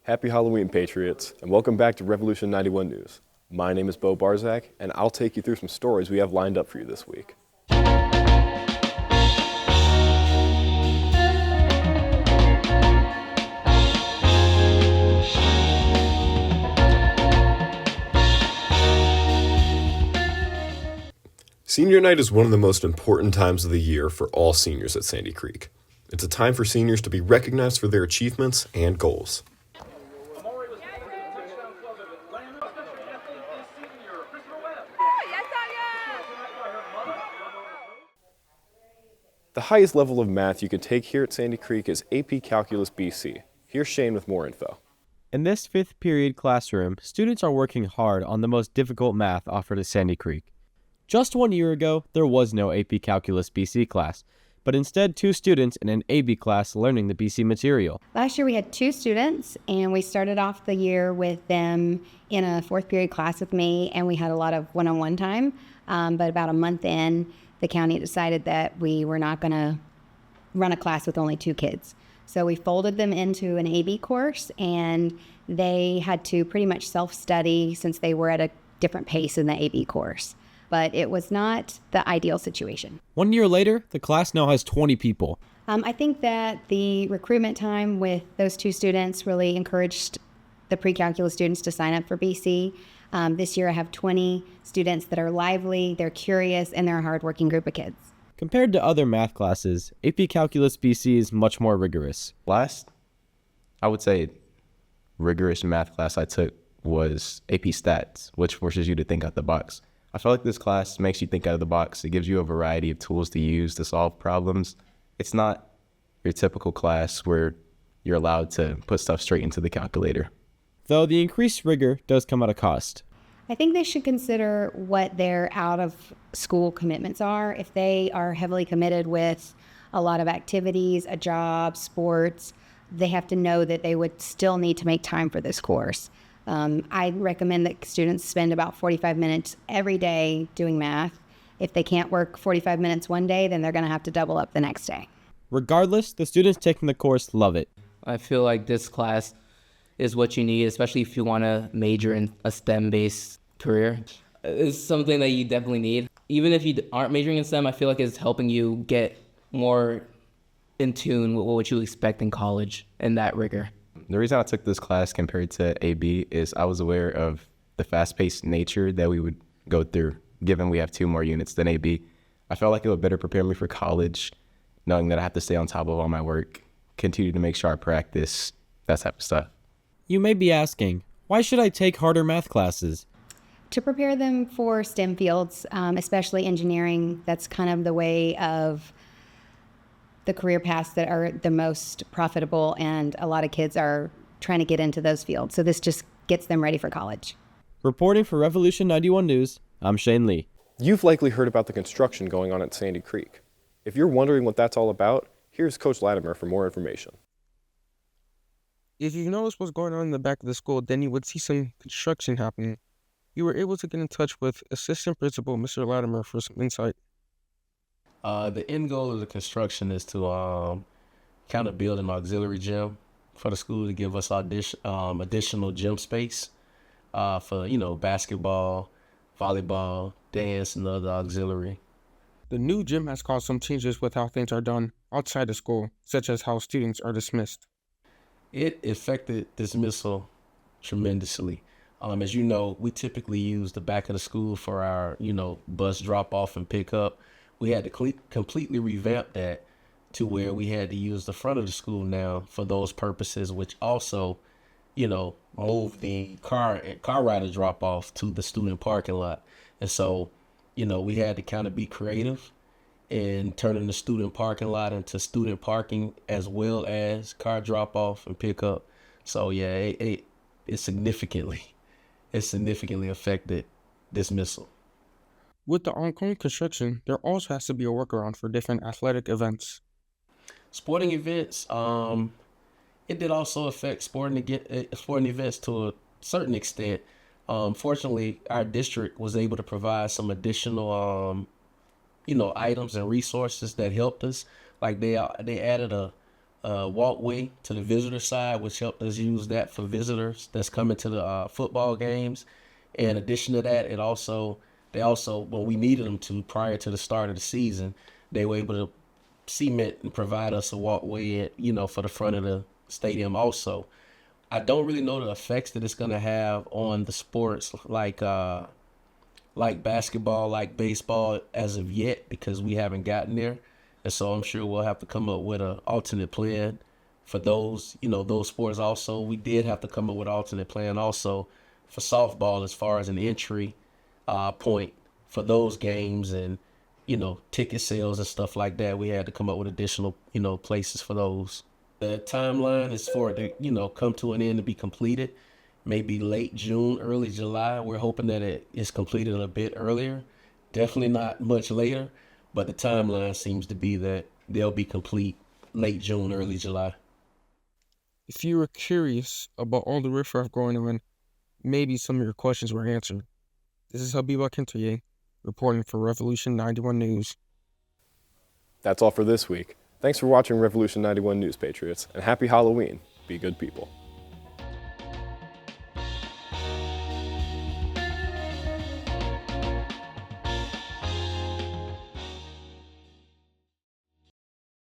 Happy Halloween, Patriots, and welcome back to Revolution 91 News. My name is Bo Barzak, and I'll take you through some stories we have lined up for you this week. Senior night is one of the most important times of the year for all seniors at Sandy Creek. It's a time for seniors to be recognized for their achievements and goals. The highest level of math you can take here at Sandy Creek is AP Calculus BC. Here's Shane with more info. In this fifth period classroom, students are working hard on the most difficult math offered at Sandy Creek. Just 1 year ago, there was no AP Calculus BC class, but instead 2 students in an AB class learning the BC material. Last year we had 2 students, and we started off the year with them in a fourth period class with me, and we had a lot of one-on-one time. But about a month in, the county decided that we were not going to run a class with only 2 kids. So we folded them into an AB course, and they had to pretty much self-study since they were at a different pace in the AB course. But it was not the ideal situation. 1 year later, the class now has 20 people. I think that the recruitment time with those 2 students really encouraged the pre-calculus students to sign up for BC. This year I have 20 students that are lively, they're curious, and they're a hardworking group of kids. Compared to other math classes, AP Calculus BC is much more rigorous. Last, I would say, rigorous math class I took was AP Stats, which forces you to think out the box. I feel like this class makes you think out of the box. It gives you a variety of tools to use to solve problems. It's not your typical class where you're allowed to put stuff straight into the calculator. Though the increased rigor does come at a cost. I think they should consider what their out-of-school commitments are. If they are heavily committed with a lot of activities, a job, sports, they have to know that they would still need to make time for this course. I recommend that students spend about 45 minutes every day doing math. If they can't work 45 minutes one day, then they're going to have to double up the next day. Regardless, the students taking the course love it. I feel like this class is what you need, especially if you want to major in a STEM-based career. It's something that you definitely need. Even if you aren't majoring in STEM, I feel like it's helping you get more in tune with what you expect in college and that rigor. The reason I took this class compared to AB is I was aware of the fast-paced nature that we would go through, given we have 2 more units than AB. I felt like it would better prepare me for college, knowing that I have to stay on top of all my work, continue to make sure I practice, that type of stuff. You may be asking, why should I take harder math classes? To prepare them for STEM fields, especially engineering, that's kind of the way of the career paths that are the most profitable, and a lot of kids are trying to get into those fields. So this just gets them ready for college. Reporting for Revolution 91 News, I'm Shane Lee. You've likely heard about the construction going on at Sandy Creek. If you're wondering what that's all about, here's Coach Latimer for more information. If you noticed what's going on in the back of the school, then you would see some construction happening. You were able to get in touch with Assistant Principal Mr. Latimer for some insight. The end goal of the construction is to kind of build an auxiliary gym for the school to give us additional gym space for, basketball, volleyball, dance, and other auxiliary. The new gym has caused some changes with how things are done outside the school, such as how students are dismissed. It affected dismissal tremendously. As you know, we typically use the back of the school for our, bus drop off and pick up. We had to completely revamp that to where we had to use the front of the school now for those purposes, which also, move the car rider drop off to the student parking lot. And so, we had to kind of be creative in turning the student parking lot into student parking as well as car drop off and pick up. So yeah, it significantly affected dismissal. With the ongoing construction, there also has to be a workaround for different athletic events. Sporting events, it did also affect sporting events to a certain extent. Fortunately, our district was able to provide some additional, items and resources that helped us. Like they added a walkway to the visitor side, which helped us use that for visitors that's coming to the football games. In addition to that, they also, when we needed them to prior to the start of the season, they were able to cement and provide us a walkway, for the front of the stadium also. I don't really know the effects that it's going to have on the sports like basketball, like baseball as of yet, because we haven't gotten there. And so I'm sure we'll have to come up with an alternate plan for those sports also. We did have to come up with an alternate plan also for softball as far as an entry point for those games and, ticket sales and stuff like that. We had to come up with additional, places for those. The timeline is for it to, come to an end to be completed, maybe late June, early July. We're hoping that it is completed a bit earlier, definitely not much later, but the timeline seems to be that they'll be complete late June, early July. If you were curious about all the riffraff going on, maybe some of your questions were answered. This is Habib Akintoye reporting for Revolution 91 News. That's all for this week. Thanks for watching Revolution 91 News, Patriots, and happy Halloween. Be good people.